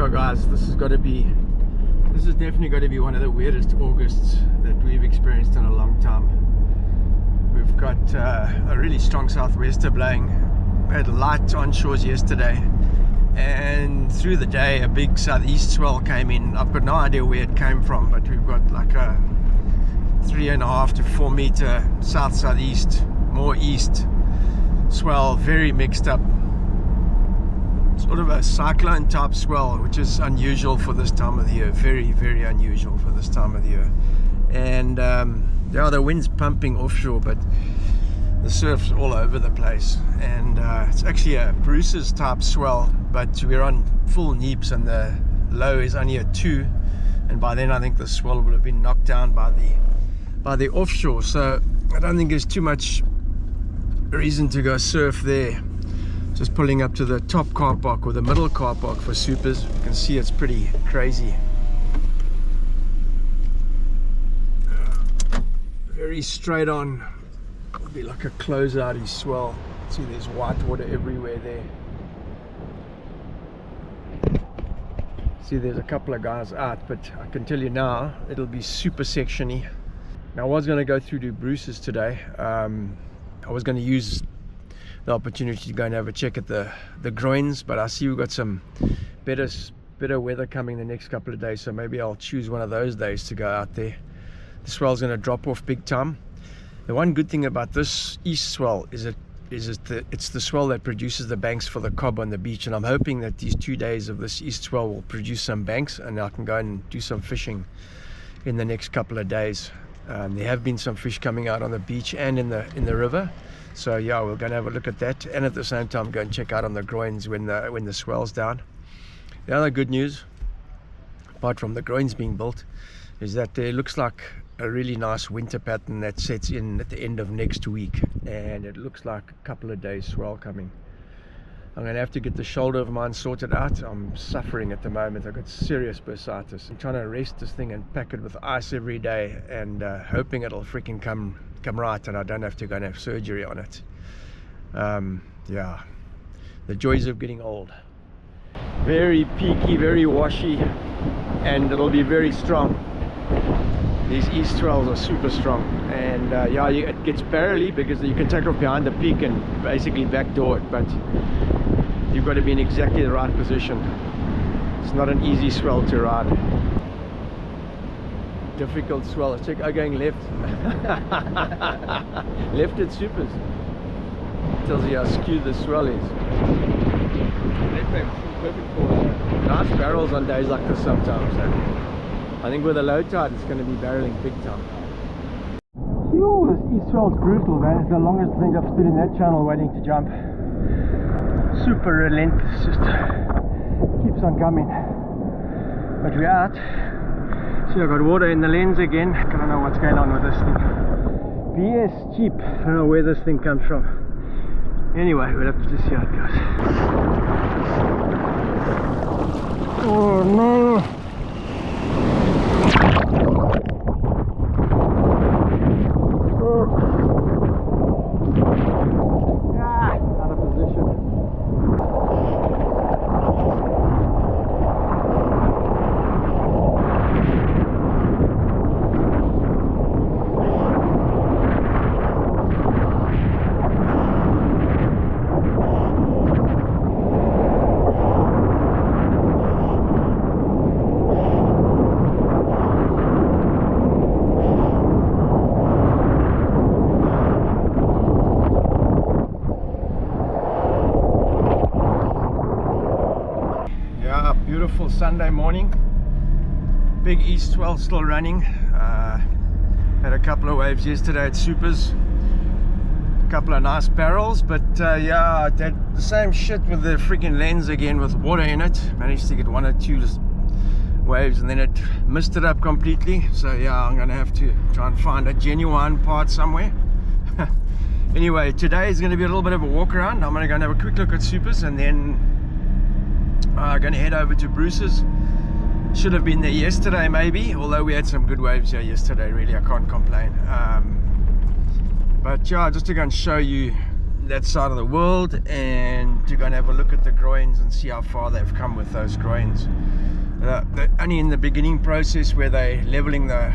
Yo guys, this is definitely got to be one of the weirdest Augusts that we've experienced in a long time. We've got a really strong southwester blowing. We had light onshores yesterday, and through the day a big southeast swell came in. I've got no idea where it came from, but we've got like a 3.5 to 4 meter southeast, more east swell, very mixed up, sort of a cyclone type swell, which is unusual for this time of the year. Very, very unusual for this time of the year. And yeah, the wind's pumping offshore, but the surf's all over the place. And it's actually a Bruce's type swell, but we're on full neeps and the low is only a 2, and by then I think the swell will have been knocked down by the offshore. So I don't think there's too much reason to go surf there. Just pulling up to the top car park or the middle car park for supers. You can see it's pretty crazy. Very straight on. It'll be like a closeouty swell. See, there's white water everywhere there. See, there's a couple of guys out, but I can tell you now, it'll be super sectiony. Now I was going to go through to Bruce's today. I was going to use the opportunity to go and have a check at the Groynes, but I see we've got some better weather coming the next couple of days, so maybe I'll choose one of those days to go out there. The swell's going to drop off big time. The one good thing about this east swell is it's the swell that produces the banks for the cob on the beach, and I'm hoping that these 2 days of this east swell will produce some banks and I can go and do some fishing in the next couple of days. There have been some fish coming out on the beach and in the river, so yeah, we're going to have a look at that, and at the same time go and check out on the Groynes when the swell's down. The other good news, apart from the Groynes being built, is that there looks like a really nice winter pattern that sets in at the end of next week, and it looks like a couple of days swell coming. I'm going to have to get the shoulder of mine sorted out. I'm suffering at the moment. I've got serious bursitis. I'm trying to rest this thing and pack it with ice every day, and hoping it'll freaking come right and I don't have to go and have surgery on it. Yeah, the joys of getting old. Very peaky, very washy, and it'll be very strong. These east swells are super strong, and yeah, it gets barely because you can take off behind the peak and basically backdoor it, but you've got to be in exactly the right position. It's not an easy swell to ride. Difficult swell. Check, going left. Left at supers. Tells you how skewed the swell is. Perfect for nice barrels on days like this sometimes. I think with a low tide it's going to be barreling big time. This east swell's brutal, man. It's the longest thing I've stood in that channel waiting to jump. Super relentless, just keeps on coming. But we're out. See, I've got water in the lens again. I don't know what's going on with this thing. BS cheap. I don't know where this thing comes from. Anyway, we'll have to just see how it goes. Oh no! Beautiful Sunday morning. Big east swell still running. Had a couple of waves yesterday at supers. A couple of nice barrels, but yeah, I did the same shit with the freaking lens again with water in it. Managed to get 1 or 2 waves and then it missed it up completely. So yeah, I'm gonna have to try and find a genuine part somewhere. Anyway, today is going to be a little bit of a walk around. I'm going to go and have a quick look at supers, and then going to head over to Bruce's. Should have been there yesterday maybe, although we had some good waves here yesterday. Really, I can't complain. But yeah, just to go and show you that side of the world, and to go and have a look at the Groynes and see how far they've come with those Groynes. They're only in the beginning process where they're leveling the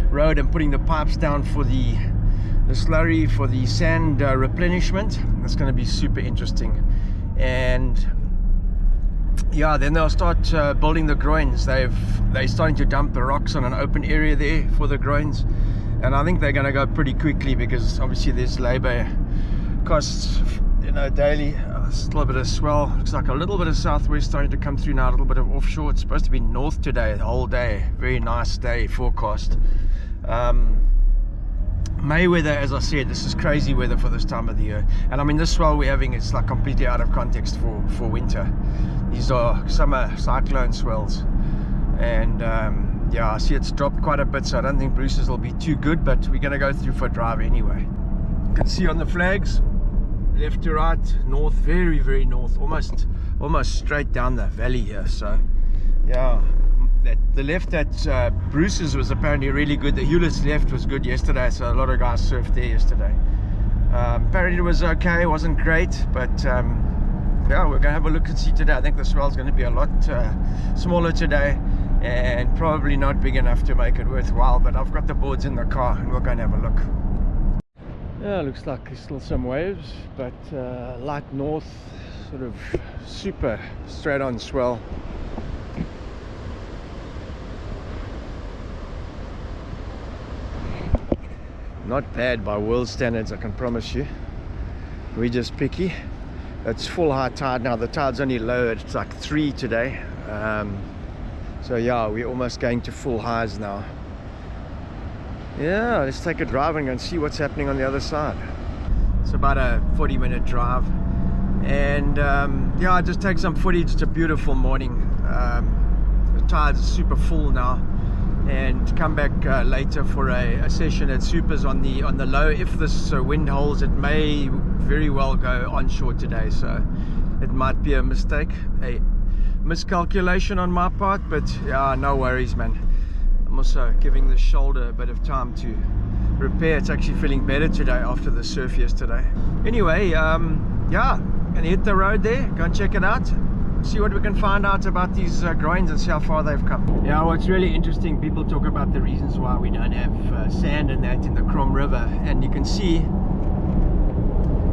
road and putting the pipes down for the slurry for the sand replenishment. That's going to be super interesting. And yeah, then they'll start building the Groynes. They're starting to dump the rocks on an open area there for the Groynes, and I think they're going to go pretty quickly because obviously there's labor costs, you know, daily. It's a little bit of swell, looks like a little bit of southwest starting to come through now, a little bit of offshore. It's supposed to be north today the whole day. Very nice day forecast. May weather, as I said, this is crazy weather for this time of the year. And I mean, this swell we're having is like completely out of context for winter. These are summer cyclone swells. And yeah, I see it's dropped quite a bit, so I don't think Bruce's will be too good, but we're going to go through for a drive anyway. You can see on the flags, left to right, north, very, very north, almost straight down the valley here. So yeah, the left at Bruce's was apparently really good. The Hewlett's left was good yesterday, so a lot of guys surfed there yesterday. Apparently it was okay, it wasn't great, but yeah, we're gonna have a look and see today. I think the swell's going to be a lot smaller today and probably not big enough to make it worthwhile, but I've got the boards in the car and we're going to have a look. Yeah, looks like there's still some waves, but light north, sort of super straight on swell. Not bad by world standards, I can promise you. We're just picky. It's full high tide now. The tide's only low, it's like 3 today. So yeah, we're almost going to full highs now. Yeah, let's take a drive and go and see what's happening on the other side. It's about a 40-minute drive, and yeah, I just take some footage. It's a beautiful morning. The tide's super full now, and come back later for a session at Supers on the low. If this wind holds, it may very well go onshore today, so it might be a mistake, a miscalculation on my part, but yeah, no worries, man. I'm also giving the shoulder a bit of time to repair. It's actually feeling better today after the surf yesterday. Anyway, yeah, gonna hit the road there, go and check it out, see what we can find out about these Groynes and see how far they've come. Yeah, what's really interesting, people talk about the reasons why we don't have sand and that in the Groyne River, and you can see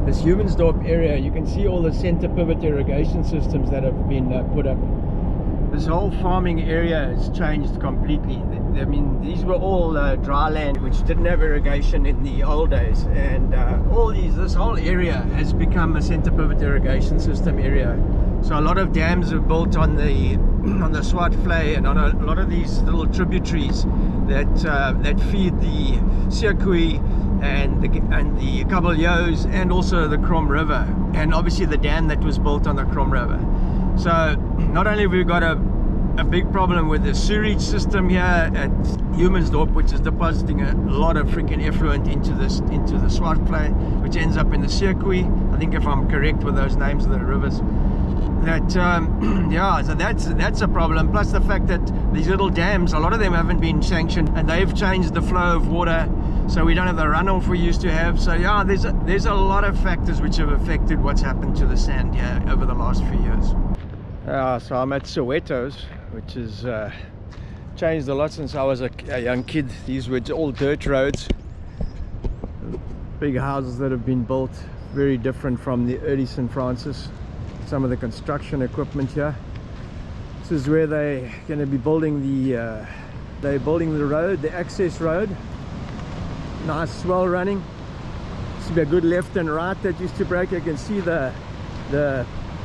this Humansdorp area, you can see all the center pivot irrigation systems that have been put up. This whole farming area has changed completely. I mean, these were all dry land which didn't have irrigation in the old days, and this whole area has become a center pivot irrigation system area. So a lot of dams are built on the Swart Vlei and on a lot of these little tributaries that feed the Circuit and the Kabeljauws and also the Groyne River, and obviously the dam that was built on the Groyne River. So not only have we got a big problem with the sewage system here at Humansdorp, which is depositing a lot of freaking effluent into the Swart Vlei, which ends up in the Circuit, I think, if I'm correct with those names of the rivers. That yeah, so that's a problem, plus the fact that these little dams, a lot of them haven't been sanctioned, and they've changed the flow of water, so we don't have the runoff we used to have. So yeah, there's a lot of factors which have affected what's happened to the sand here over the last few years. So I'm at Soweto's, which has changed a lot since I was a young kid. These were all dirt roads, big houses that have been built, very different from the early St. Francis. Some of the construction equipment here. This is where they're going to be building the road, the access road. Nice swell running. This will be a good left and right that used to break. You can see the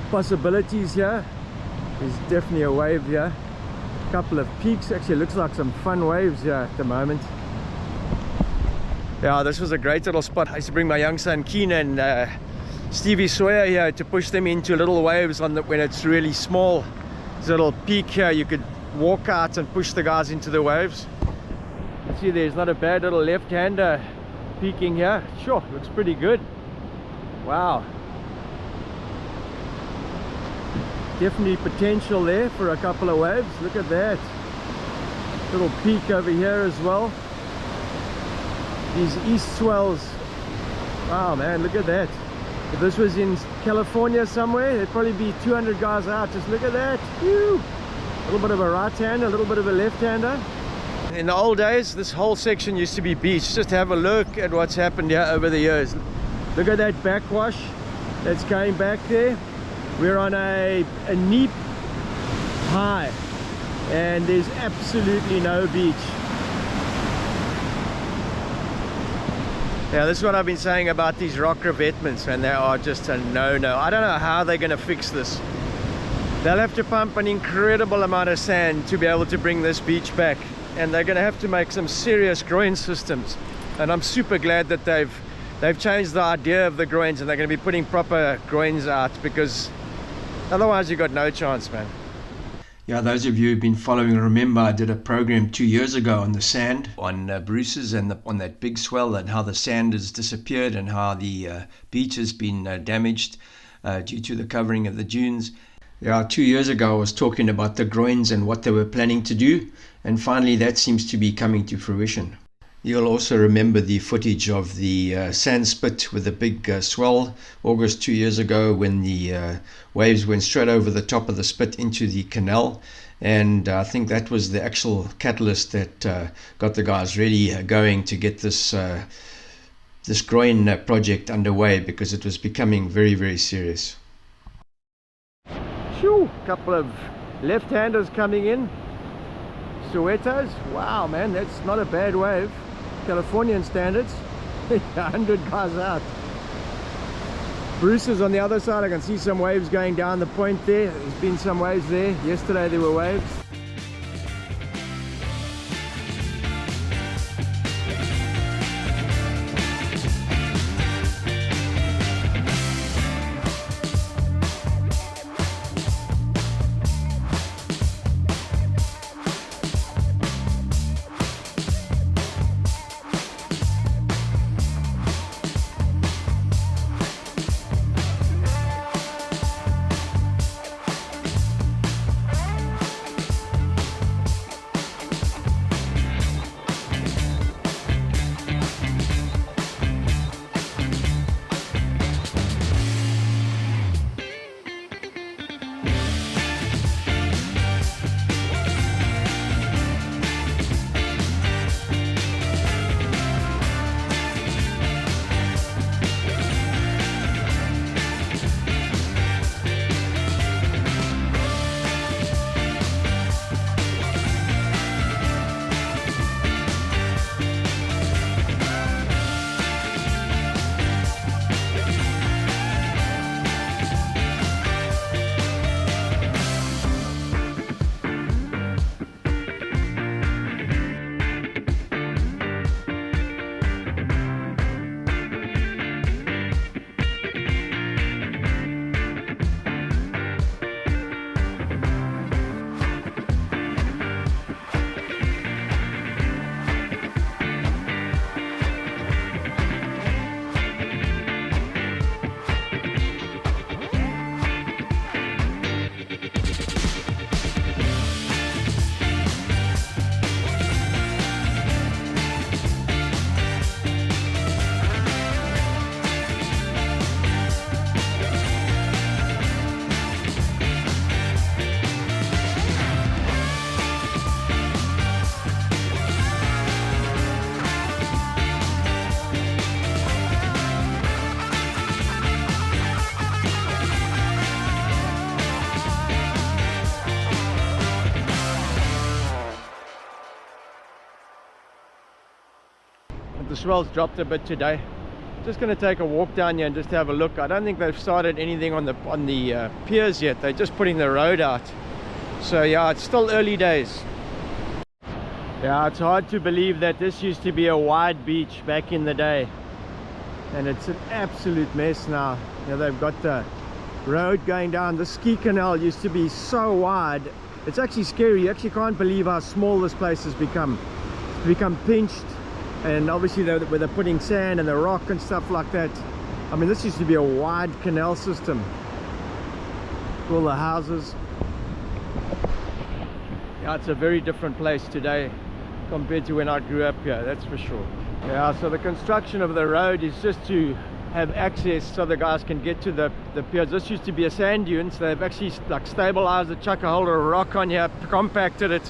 possibilities here. There's definitely a wave here. A couple of peaks. Actually, looks like some fun waves here at the moment. Yeah, this was a great little spot. I used to bring my young son Keen and Stevie Sawyer here to push them into little waves when it's really small. There's a little peak here, you could walk out and push the guys into the waves. You see there's not a bad little left-hander peaking here. Sure, looks pretty good. Wow. Definitely potential there for a couple of waves. Look at that. Little peak over here as well. These east swells. Wow, man, look at that. If this was in California somewhere, there'd probably be 200 guys out. Just look at that. Whew. A little bit of a right-hander, a little bit of a left-hander. In the old days, this whole section used to be beach. Just have a look at what's happened here over the years. Look at that backwash that's going back there. We're on a neap high, and there's absolutely no beach. Yeah, this is what I've been saying about these rock revetments, and they are just a no-no. I don't know how they're going to fix this. They'll have to pump an incredible amount of sand to be able to bring this beach back, and they're going to have to make some serious groin systems. And I'm super glad that they've changed the idea of the groins, and they're going to be putting proper groins out, because otherwise you've got no chance, man. Yeah, those of you who've been following remember I did a program 2 years ago on the sand, on Bruce's, and on that big swell, and how the sand has disappeared and how the beach has been damaged due to the covering of the dunes. Yeah, 2 years ago I was talking about the groins and what they were planning to do, and finally that seems to be coming to fruition. You'll also remember the footage of the sand spit with the big swell, August 2 years ago, when the waves went straight over the top of the spit into the canal. And I think that was the actual catalyst that got the guys really going to get this Groyne project underway, because it was becoming very, very serious. Shoo! Couple of left-handers coming in. Sowetos. Wow, man, that's not a bad wave. Californian standards. 100 guys out. Bruce is on the other side. I can see some waves going down the point there. There's been some waves there. Yesterday there were waves. The swell's dropped a bit today. Just going to take a walk down here and just have a look. I don't think they've started anything on the piers yet. They're just putting the road out. So yeah, it's still early days. Yeah, it's hard to believe that this used to be a wide beach back in the day, and it's an absolute mess now. You know, they've got the road going down. The ski canal used to be so wide. It's actually scary. You actually can't believe how small this place has become. It's become pinched. And obviously where they're putting sand and the rock and stuff like that. I mean, this used to be a wide canal system. All the houses. Yeah, it's a very different place today compared to when I grew up here, that's for sure. Yeah, so the construction of the road is just to have access so the guys can get to the piers. This used to be a sand dune, so they've actually like stabilized it, chuck a whole lot of rock on here, compacted it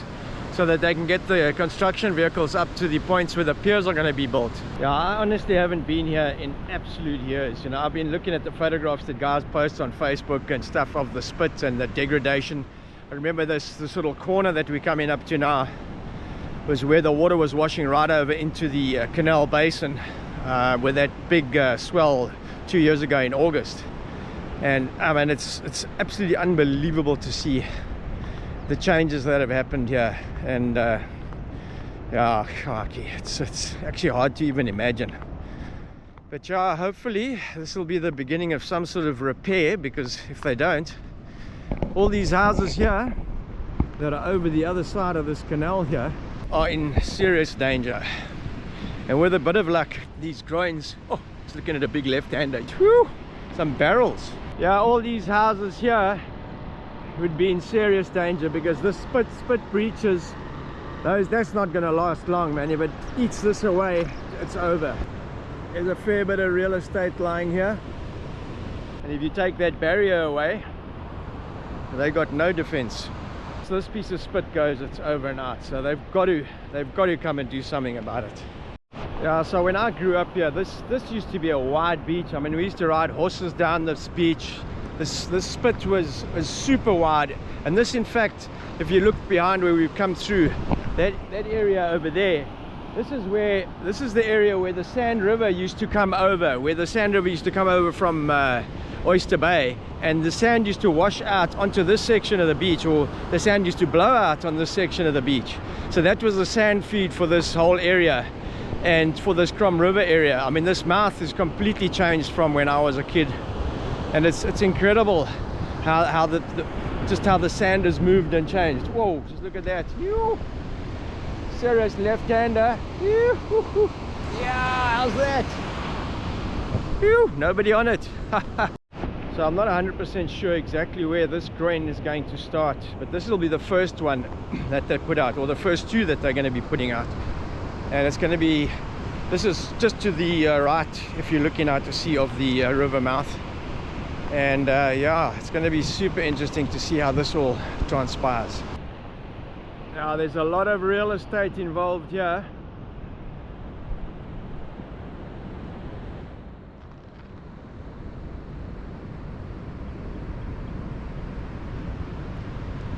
so that they can get the construction vehicles up to the points where the piers are going to be built. Yeah, I honestly haven't been here in absolute years. You know, I've been looking at the photographs that guys post on Facebook and stuff of the spit and the degradation. I remember this little corner that we're coming up to now was where the water was washing right over into the canal basin with that big swell 2 years ago in August. And I mean, it's absolutely unbelievable to see the changes that have happened here. And yeah, crikey, it's actually hard to even imagine. But yeah, hopefully this will be the beginning of some sort of repair, because if they don't, all these houses here that are over the other side of this canal here are in serious danger. And with a bit of luck, these groins, oh, it's looking at a big left-hander. Whew, some barrels. Yeah, all these houses here would be in serious danger, because this spit breaches, that's not going to last long, man. If it eats this away, it's over. There's a fair bit of real estate lying here, and if you take that barrier away, they got no defense. So this piece of spit goes, it's over and out. So they've got to come and do something about it. Yeah, so when I grew up here, this used to be a wide beach. I mean, we used to ride horses down this beach. This spit was super wide, and this, in fact, if you look behind where we've come through, that area over there, this is the area where the Sand River used to come over, from Oyster Bay, and the sand used to wash out onto this section of the beach, or the sand used to blow out on this section of the beach. So that was the sand feed for this whole area and for this Groyne River area. I mean, this mouth is completely changed from when I was a kid, and it's incredible how the sand has moved and changed. Whoa, just look at that. Ew. Serious left-hander. Yeah, how's that? Ew, nobody on it. So I'm not 100% sure exactly where this groin is going to start, but this will be the first one that they put out, or the first two that they're going to be putting out. And it's going to be, this is just to the right, if you're looking out to sea of the river mouth. And yeah, it's going to be super interesting to see how this all transpires. Now there's a lot of real estate involved here.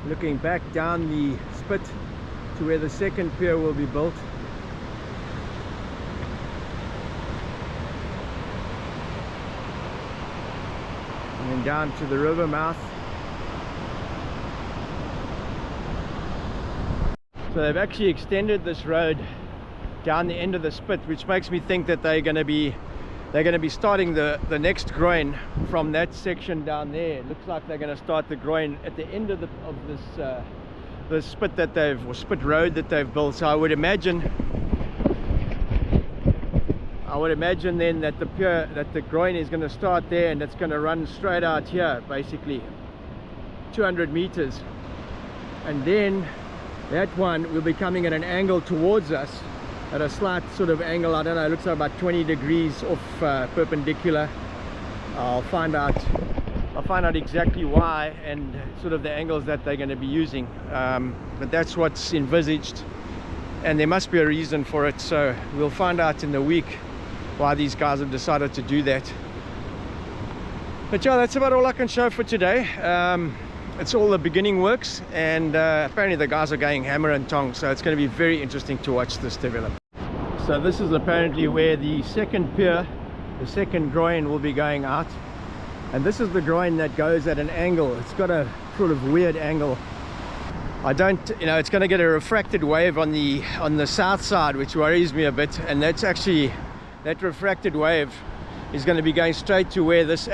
Looking back down the spit to where the second pier will be built. And then down to the river mouth. So they've actually extended this road down the end of the spit, which makes me think that they're going to be starting the next groin from that section down there. It looks like they're going to start the groin at the end of this spit that spit road that they've built. So I would imagine then that the groin is going to start there, and it's going to run straight out here, basically 200 meters, and then that one will be coming at an angle towards us, at a slight sort of angle. I don't know, it looks like about 20 degrees off perpendicular. I'll find out exactly why and sort of the angles that they're going to be using, but that's what's envisaged, and there must be a reason for it. So we'll find out in the week why these guys have decided to do that. But yeah, that's about all I can show for today. It's all the beginning works, and apparently the guys are going hammer and tongs, so it's going to be very interesting to watch this develop. So this is apparently where the second pier, the second groin, will be going out, and this is the groin that goes at an angle. It's got a sort of weird angle. It's going to get a refracted wave on the south side, which worries me a bit, and that refracted wave is going to be going straight to where this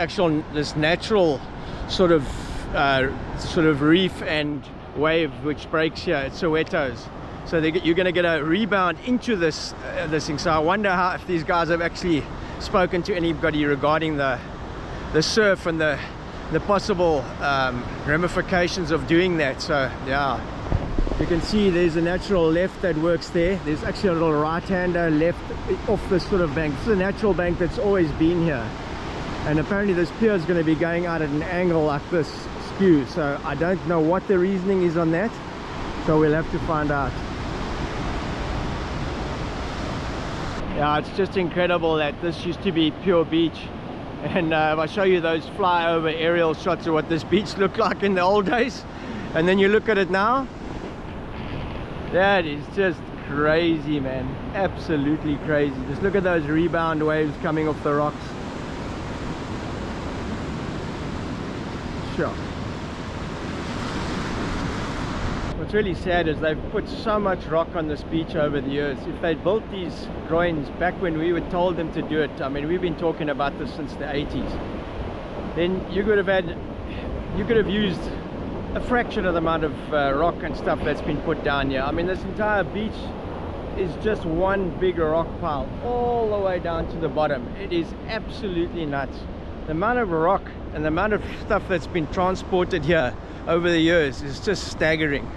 natural sort of reef and wave which breaks here at Sowetos. So you're going to get a rebound into this thing. So I wonder if these guys have actually spoken to anybody regarding the surf and the possible ramifications of doing that. So yeah, You can see there's a natural left that works there. There's actually a little right-hander left off this sort of bank. This is a natural bank that's always been here. And apparently this pier is going to be going out at an angle like this, skew. So I don't know what the reasoning is on that. So we'll have to find out. Yeah, it's just incredible that this used to be pure beach. And if I show you those flyover aerial shots of what this beach looked like in the old days, and then you look at it now, that is just crazy, man. Absolutely crazy. Just look at those rebound waves coming off the rocks. Sure. What's really sad is they've put so much rock on this beach over the years. If they'd built these groins back when we were told them to do it, I mean, we've been talking about this since the 80s, then you could have used a fraction of the amount of rock and stuff that's been put down here. I mean, this entire beach is just one big rock pile all the way down to the bottom. It is absolutely nuts. The amount of rock and the amount of stuff that's been transported here over the years is just staggering.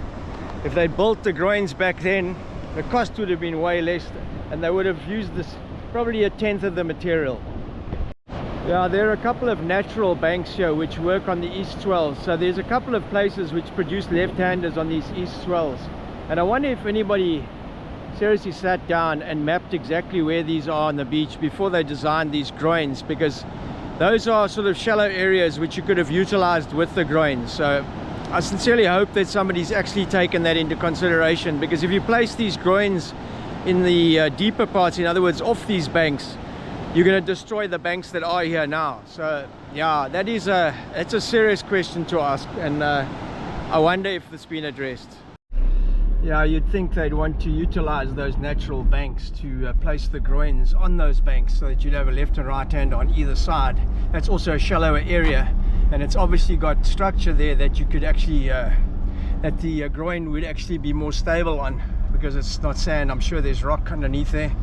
If they built the groins back then, the cost would have been way less, and they would have used this probably a tenth of the material. Yeah, there are a couple of natural banks here which work on the east swells. So there's a couple of places which produce left-handers on these east swells. And I wonder if anybody seriously sat down and mapped exactly where these are on the beach before they designed these groins, because those are sort of shallow areas which you could have utilized with the groins. So I sincerely hope that somebody's actually taken that into consideration, because if you place these groins in the deeper parts, in other words off these banks, you're going to destroy the banks that are here now. So yeah, that's a serious question to ask, and I wonder if it's been addressed. Yeah, you'd think they'd want to utilize those natural banks to place the groins on those banks so that you'd have a left and right hand on either side. That's also a shallower area, and it's obviously got structure there that you could actually that the groin would actually be more stable on, because it's not sand. I'm sure there's rock underneath there.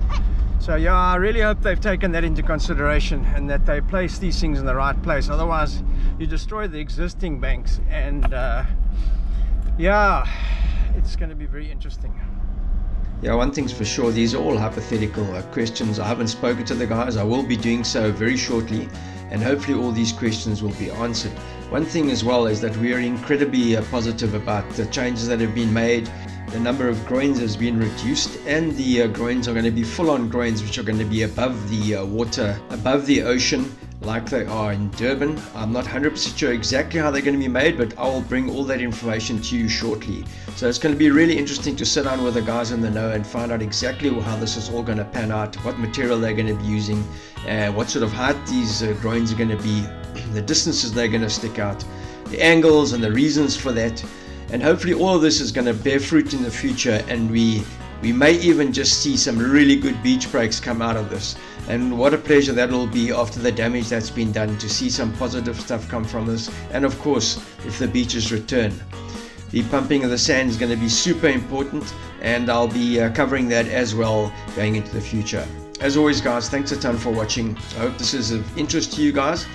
So yeah, I really hope they've taken that into consideration and that they place these things in the right place. Otherwise you destroy the existing banks, and yeah, it's going to be very interesting. Yeah, one thing's for sure, these are all hypothetical questions. I haven't spoken to the guys. I will be doing so very shortly, and hopefully all these questions will be answered. One thing as well is that we are incredibly positive about the changes that have been made. The number of groins has been reduced, and the groins are going to be full-on groins which are going to be above the water, above the ocean, like they are in Durban. I'm not 100% sure exactly how they're going to be made, but I will bring all that information to you shortly. So it's going to be really interesting to sit down with the guys in the know and find out exactly how this is all going to pan out, what material they're going to be using, what sort of height these groins are going to be, the distances they're going to stick out, the angles and the reasons for that. And hopefully all of this is going to bear fruit in the future, and we may even just see some really good beach breaks come out of this. And what a pleasure that will be after the damage that's been done, to see some positive stuff come from this. And of course, if the beaches return, the pumping of the sand is going to be super important, and I'll be covering that as well going into the future. As always, guys, thanks a ton for watching. I hope this is of interest to you guys.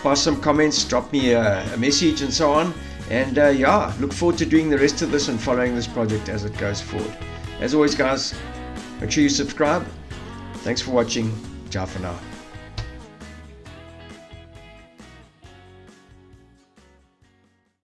Pass some comments, drop me a message and so on. And yeah, look forward to doing the rest of this and following this project as it goes forward. As always, guys, make sure you subscribe. Thanks for watching. Ciao for now.